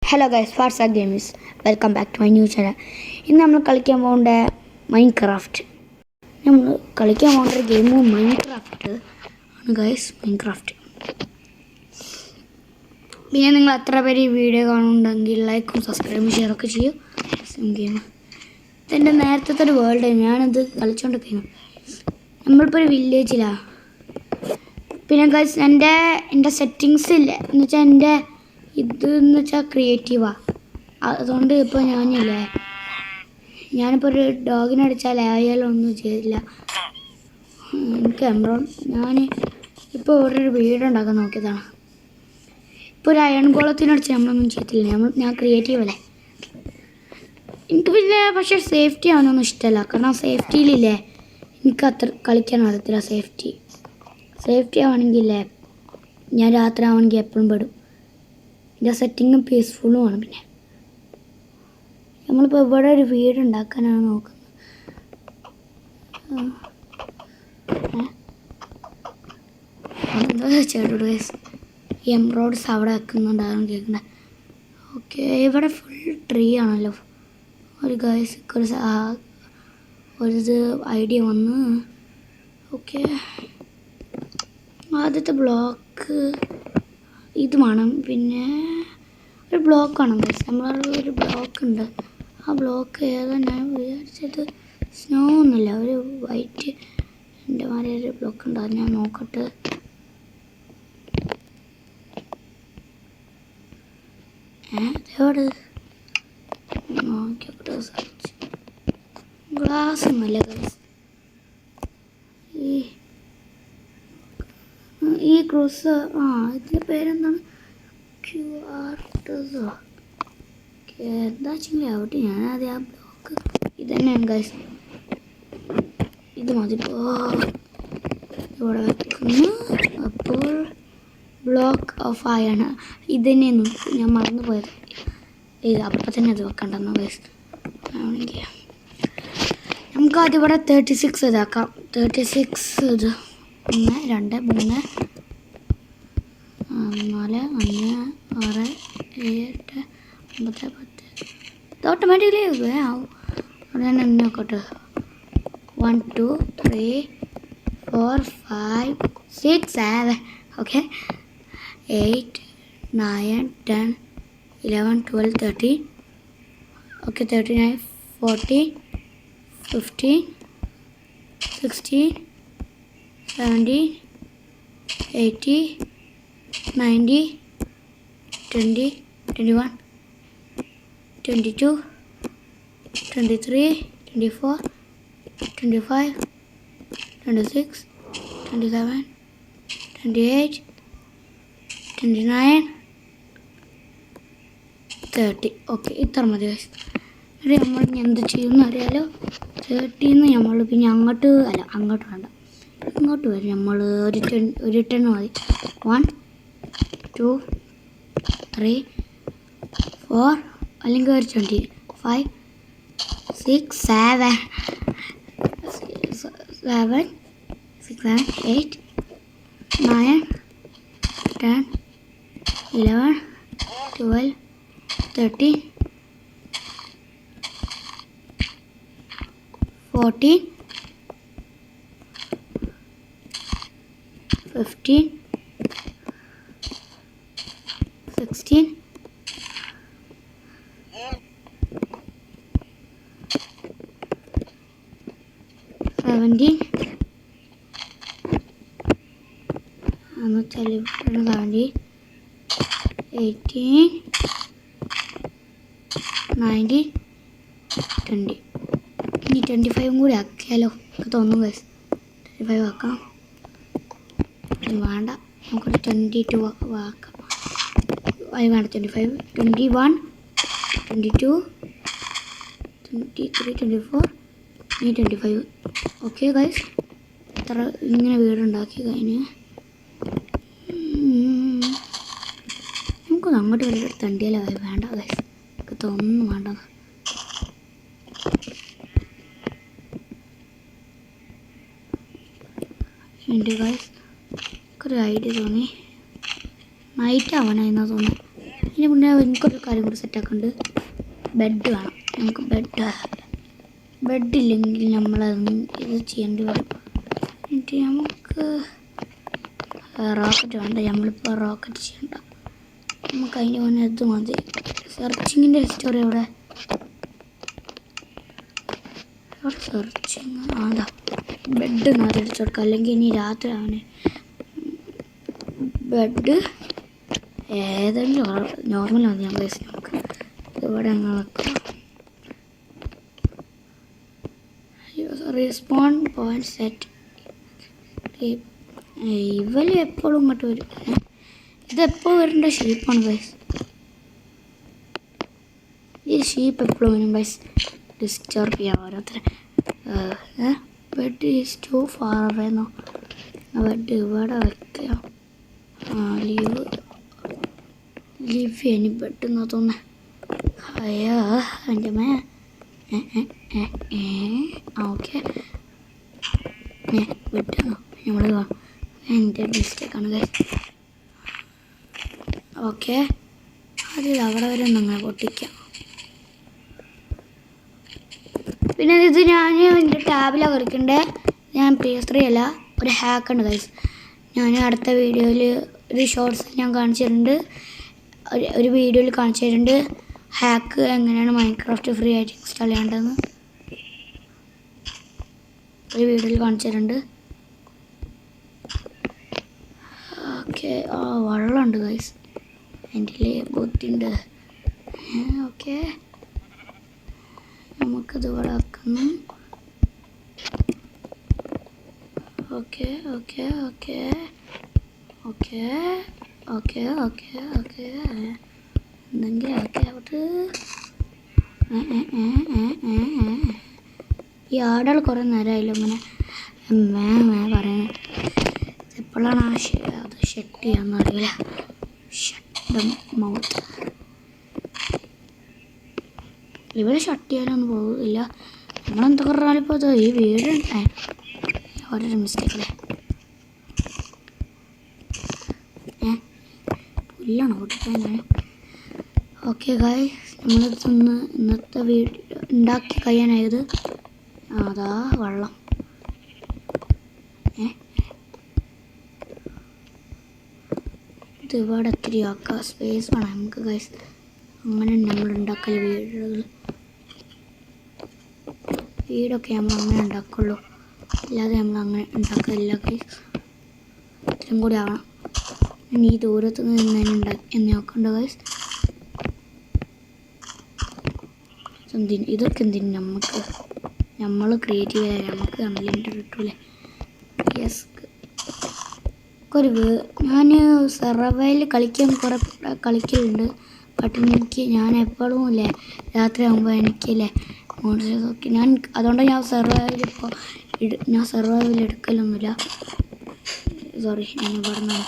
Hello guys, WhatsApp games. Welcome back to my new channel. ഇന്ന് നമ്മൾ കളിക്കാൻ പോകേണ്ട മൈൻക്രാഫ്റ്റ്. നമ്മൾ കളിക്കാൻ പോകേണ്ട ഒരു ഗെയിം മൈൻക്രാഫ്റ്റ് ആണ് ഗൈസ്. മൈൻക്രാഫ്റ്റ്. പിന്നെ നിങ്ങൾ എത്ര പേര് ഈ വീഡിയോ കാണുന്നുണ്ടെങ്കിൽ ലൈക്കും സബ്സ്ക്രൈബും ഷെയറൊക്കെ ചെയ്യും. ഗെയിം ഇതെൻ്റെ നേരത്തെ ഒരു വേൾഡ്. ഞാനത് കളിച്ചുകൊണ്ടിരിക്കുന്നു. നമ്മളിപ്പോൾ ഒരു വില്ലേജിലാണ്. പിന്നെ ഗൈസ് എൻ്റെ സെറ്റിങ്സ് ഇല്ല എന്ന് വെച്ചാൽ എൻ്റെ ഇതെന്ന് വെച്ചാൽ ക്രിയേറ്റീവാണ്. അതുകൊണ്ട് ഇപ്പോൾ ഞാനിപ്പോൾ ഒരു ഡോഗിനെ അടിച്ചാൽ ആയാലൊന്നും ചെയ്തില്ല. എനിക്ക് ഞാൻ ഇപ്പോൾ ഇവിടെ ഒരു വീടുണ്ടാക്കാൻ നോക്കിയതാണ്. ഇപ്പോൾ ഒരു അയൺ ഗോളത്തിനടിച്ച് നമ്മളൊന്നും ചെയ്തില്ല. ഞാൻ ക്രിയേറ്റീവ് അല്ലേ. എനിക്ക് പിന്നെ പക്ഷേ സേഫ്റ്റി ആവാനൊന്നും ഇഷ്ടമല്ല. കാരണം സേഫ്റ്റിയിലില്ലേ എനിക്ക് അത്ര കളിക്കാൻ അറിയത്തില്ല. സേഫ്റ്റി ആവണമെങ്കിലേ ഞാൻ രാത്രി ആവണമെങ്കിൽ എപ്പോഴും പെടും. ഇതിൻ്റെ സെറ്റിങ്ങും പീസ്ഫുള്ളും ആണ്. പിന്നെ നമ്മളിപ്പോൾ ഇവിടെ ഒരു വീടുണ്ടാക്കാനാണ് നോക്കുന്നത്. എന്താ ചേട്ടോട് എംബ്രോയ്ഡ്സ് അവിടെ വെക്കുന്നുണ്ടാകും കേൾക്കണ്ട. ഓക്കെ, ഇവിടെ ഫുൾ ട്രീ ആണല്ലോ. ഒരു ഒരു ഐഡിയ വന്ന്. ഓക്കെ, ആദ്യത്തെ ബ്ലോക്ക് ഇത് വേണം. പിന്നെ ഒരു ബ്ലോക്ക് വേണം. നമ്മളൊരു ബ്ലോക്ക് ഉണ്ട്. ആ ബ്ലോക്ക് ഏതാ ഞാൻ വിചാരിച്ചത് സ്നോ ഒന്നുമില്ല, ഒരു വൈറ്റ് എൻ്റെ മാതിരി ഒരു ബ്ലോക്ക് ഉണ്ട്. അത് ഞാൻ നോക്കട്ടെ. എവിടെ നോക്കിയോട്ടെ. സെർച്ച് ഗ്ലാസ് ഒന്നുമില്ല ഗൈസ്. ഈ ക്രൂസ് ഇതിൻ്റെ പേരെന്താണ്? എന്താ വെച്ചെങ്കിൽ അവിടെ ഞാനത് ആ ബ്ലോക്ക് ഇത് തന്നെയാണ് ഗൈസ്. ഇത് മതിപ്പോൾ ഇവിടെ വെക്കുന്നു. അപ്പോൾ ബ്ലോക്ക് ഓഫ് ആയാണ് ഇത് തന്നെയാണ്. ഞാൻ മറന്നു പോയത്. അപ്പം തന്നെ അത് വെക്കണ്ടെന്നോ ഗൈസ്. ആണെങ്കിൽ നമുക്കത് ഇവിടെ 36 ഇതാക്കാം. 36 ഇത് 1 2 3 4 5 6 7 8 9 10. ഇത് ഓട്ടോമാറ്റിക്കലി ആവും. അവിടെ ഞാൻ നോക്കട്ടെ. 1 2 3 4 5 6 7. ഓക്കെ, 8 9 10 11 12 13. ഓക്കെ, 39 40 50 60 70 80 90 20 21 22 23 24 25 26 27 28 29 30. ഓക്കെ, ഇത്ര മതി. നമ്മൾ എന്ത് ചെയ്യുമെന്ന് അറിയാലോ. 30 നമ്മൾ പിന്നെ അങ്ങോട്ട് വേണ്ട, ഇങ്ങോട്ട് വരും. നമ്മൾ ഒരു 10 മതി. 1 2 3 4 അല്ലെങ്കിൽ ഒരു 25 6 7 7 6 7 8 9 10 11 12 13 14 15 16 17 17 18 19 20. ഇനി 25 കൂടി ആക്കിയാലോ എനിക്ക് തോന്നുന്നു ഗൈസ്. 25 ആക്കാം. വേണ്ട, നമുക്കൊരു 22 ആക്കാം. അത് വേണ്ട. 25 21 22 23 24 ഇനി 25. ഓക്കെ ഗൈസ്, ഇത്ര ഇങ്ങനെ വീടുണ്ടാക്കി കഴിഞ്ഞ് നമുക്കൊന്ന് അങ്ങോട്ട് വരെ തണ്ടിയാലോ. വേണ്ട ഗൈസ്, എനിക്ക് തോന്നുന്നു വേണ്ട. എൻ്റെ ഗൈസ് ഒരു ഐഡിയ തോന്നി. നൈറ്റ് ആവണമെന്നാ തോന്നുന്നു. അതിന് മുന്നേ എനിക്കൊരു കാര്യം കൂടി സെറ്റാക്കുന്നുണ്ട്. ബെഡ് വേണം നമുക്ക്. ബെഡില്ലെങ്കിൽ നമ്മളത് ഇത് ചെയ്യേണ്ടി വരും. എന്നിട്ട് നമുക്ക് റോക്കറ്റ് വേണ്ട. നമ്മളിപ്പോൾ റോക്കറ്റ് ചെയ്യണ്ട. നമുക്ക് അതിന് മുന്നേ ഇത് മതി. സെർച്ചിങ്ങിൻ്റെ ഹിസ്റ്ററി എവിടെ സെർച്ചിങ് ആണ്ടാ. ബെഡ് നാട്ടിടിച്ചു കൊടുക്കാം, അല്ലെങ്കിൽ ഇനി രാത്രി അവന് ബെഡ് ഏതെങ്കിലും നോർമൽ മതി. ഞാൻ പൈസ നമുക്ക് ഇവിടെ ഞങ്ങൾക്ക് റെസ്പോൺ പോയിന്റ് സെറ്റ്. ഇവല് എപ്പോഴും ഇങ്ങോട്ട് വരും. ഇതെപ്പോൾ വരേണ്ട ഷീപ്പാണ് ഗൈസ്. ഈ ഷീപ്പ് എപ്പോഴും വരും ഗൈസ്. ഡിസ്റ്റർബ് ചെയ്യാം ഓരോരുത്തരെ. Bed is to far away എന്നോ. ബെഡ് ഇവിടെ വയ്ക്കാം. ലീവ് എനി ബെഡ് എന്നാ തോന്നുന്നത്. അയ്യോ എൻ്റെ മേ ഓക്കെ ബെഡ് നമ്മൾ എൻ്റെ മിസ്റ്റേക്കാണ് ഗൈസ്. ഓക്കെ അത് അവിടെ വരെ ഒന്നങ്ങനെ പൊട്ടിക്കാം. പിന്നെ ഇത് ഞാൻ എൻ്റെ ടാബിലാണ് കളിക്കണ്ടേ. ഞാൻ PS3 അല്ല, ഒരു ഹാക്ക് ഉണ്ട് ഗൈസ്. ഞാൻ അടുത്ത വീഡിയോയിൽ ഒരു ഷോർട്സ് ഞാൻ കാണിച്ചിട്ടുണ്ട്. ഒരു വീഡിയോയിൽ കാണിച്ചു തരുന്നുണ്ട് ഹാക്ക് എങ്ങനെയാണ് മൈൻക്രാഫ്റ്റ് ഫ്രീ ആയിട്ട് ഇൻസ്റ്റാൾ ചെയ്യേണ്ടതെന്ന്. ഒരു വീഡിയോയിൽ കാണിച്ചു തരുന്നുണ്ട്. ഓക്കെ വെള്ളമുണ്ട് ഗൈസ്. എൻ്റെ ബുദ്ധിയുണ്ട്. ഓക്കെ നമുക്കത് ഇവിടെ ആക്കുന്നു. Okay okay okay okay okay okay okay എന്തെങ്കിലും ഓക്കെ ആവട്ടെ. ഈ ആടുകൾ കുറേ നേരമായില്ലോ ഇങ്ങനെ പറയുന്നത്. എപ്പോഴാണ് അത് ഷട്ട് ചെയ്യാന്നറിയില്ല. Shut mouth. ഇവിടെ ഷട്ട് ചെയ്യാനൊന്നും പോകില്ല. നമ്മളെന്താ പറഞ്ഞാലും ഇപ്പോൾ അത് ഈ വീട് ഓരോരു മിസ്റ്റേക്കല്ലേ. പുല്ലാണ് പൊട്ടിക്കാൻ. ഓക്കെ ഗായ്സ്, നമ്മളിതൊന്ന് ഇന്നത്തെ വീഡിയോ ഉണ്ടാക്കി കഴിയാനായത്. അതാ വെള്ളം. ഇത് ഇവിടെ ഒത്തിരി ആക്കാം. സ്പേസ് വേണം നമുക്ക് ഗൈസ്. അങ്ങനെ നമ്മൾ ഉണ്ടാക്കൽ വീടൊക്കെ നമ്മൾ അങ്ങനെ ഉണ്ടാക്കുള്ളൂ, അല്ലാതെ നമ്മൾ അങ്ങനെ ഉണ്ടാക്കില്ല ഗൈസ്. ഇത്രയും കൂടി ആവണം. ഇനി ഈ ദൂരത്ത് നിന്ന് ഉണ്ടാക്കി നോക്കണ്ട ഗൈസ്. ഇതൊക്കെ എന്തിനും നമ്മൾ ക്രിയേറ്റീവ് ആയ നമുക്ക് അൺലിമിറ്റഡ് കിട്ടൂലേ. യെസ് ഞാൻ സർവൈവൽ കളിക്കലുണ്ട്. ബട്ട് ഞാൻ എപ്പോഴും ഇല്ലേ രാത്രി ആകുമ്പോൾ എനിക്കില്ലേ മോൺസ്റ്റേഴ്സൊക്കെ അതുകൊണ്ട് ഞാൻ സർവൈവൽ എടുക്കലൊന്നുമില്ല. സോറി ഞാൻ പറഞ്ഞു,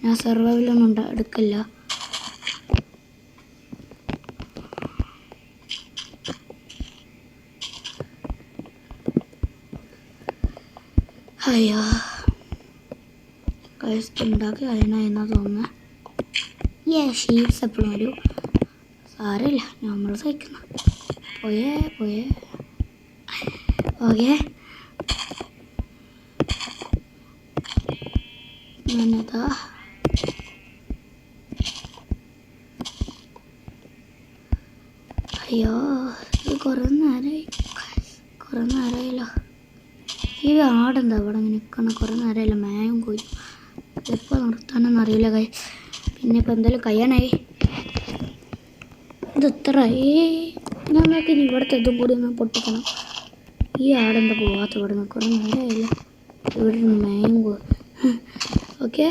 ഞാൻ സർവൈവലൊന്നും എടുക്കില്ല. അയ്യോ കഴിച്ചിട്ടുണ്ടാക്കി അതിനാ തോന്നുന്നത്. ഷീപ്സ് എപ്പോഴും ഒരു സാരമില്ല, നമ്മൾ സഹിക്കുന്ന പോയേ ഓക്കെ. ഞാനതാ അയ്യോ ഇത് കുറേ നേരമായല്ലോ. ഈ ആടെന്താ ഇവിടെ ഇങ്ങനെ നിൽക്കണം? കുറേ നേരമല്ല മേയും പോയി. എപ്പോൾ നിർത്താനൊന്നും അറിയില്ല കൈ. പിന്നെ ഇപ്പം എന്തായാലും കഴിയാനായി. ഇത് ഇത്രയായി. ഞങ്ങൾക്ക് ഇനി ഇവിടുത്തെ ഇതും കൂടി ഒന്ന് പൊട്ടിക്കണം. ഈ ആടെന്താ പോവാത്ത ഇവിടെ നിന്ന്? കുറേ നേരമായില്ല ഇവിടെ നിന്ന് മേയും പോയി. ഓക്കെ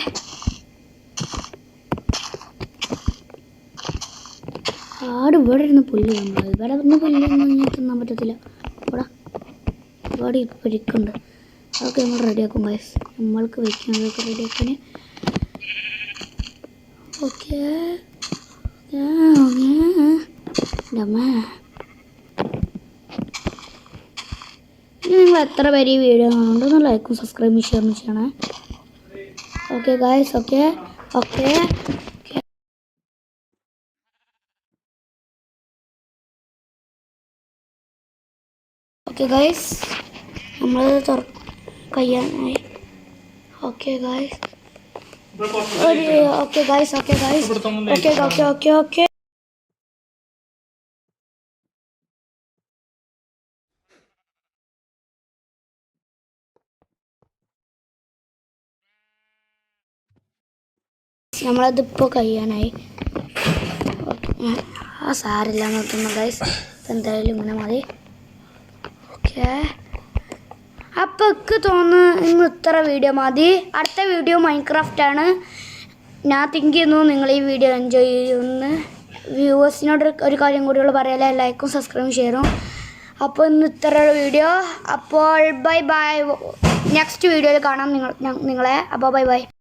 ആട് ഇവിടെ ഇരുന്ന് പുല്ല് വന്നത്. ഇവിടെ നിന്ന് പുല്ലൊന്നും തിന്നാൻ പറ്റത്തില്ല. ഇവിടെ ഇപ്പോൾ ഇരിക്കുന്നുണ്ട്. അതൊക്കെ നമ്മൾ റെഡിയാക്കും ഗൈസ്. നമ്മൾക്ക് വയ്ക്കുന്നതൊക്കെ റെഡിയാക്കാൻ. ഓക്കെ നിങ്ങൾ എത്ര പേര് ഈ വീഡിയോ കാണുന്നുണ്ടോ ലൈക്കും സബ്സ്ക്രൈബും ഷെയറും ചെയ്യണേ. Okay guys. Okay okay guys, നമ്മൾ കഴിയാനായി. Okay guys, okay guys, okay guys, okay okay okay okay. നമ്മളതിപ്പോൾ കഴിയാനായി. ആ സാരില്ല നോക്കുന്ന ഗൈസ്, എന്തായാലും ഇങ്ങനെ മതി. ഓക്കെ, അപ്പോൾ എനിക്ക് തോന്നുന്നു ഇന്ന് ഇത്ര വീഡിയോ മതി. അടുത്ത വീഡിയോ മൈൻക്രാഫ്റ്റ് ആണ്. ഞാൻ തിങ്ക് ചെയ്യുന്നു നിങ്ങൾ ഈ വീഡിയോ എൻജോയ് ചെയ്യുമെന്ന്. വ്യൂവേഴ്സിനോട് ഒരു കാര്യം കൂടിയുള്ള പറയാല്ലേ, ലൈക്കും സബ്സ്ക്രൈബും ഷെയറും. അപ്പോൾ ഇന്ന് ഇത്ര വീഡിയോ. അപ്പോൾ ബൈ ബൈ, നെക്സ്റ്റ് വീഡിയോയിൽ കാണാം നിങ്ങളെ. അപ്പോൾ ബൈ ബൈ.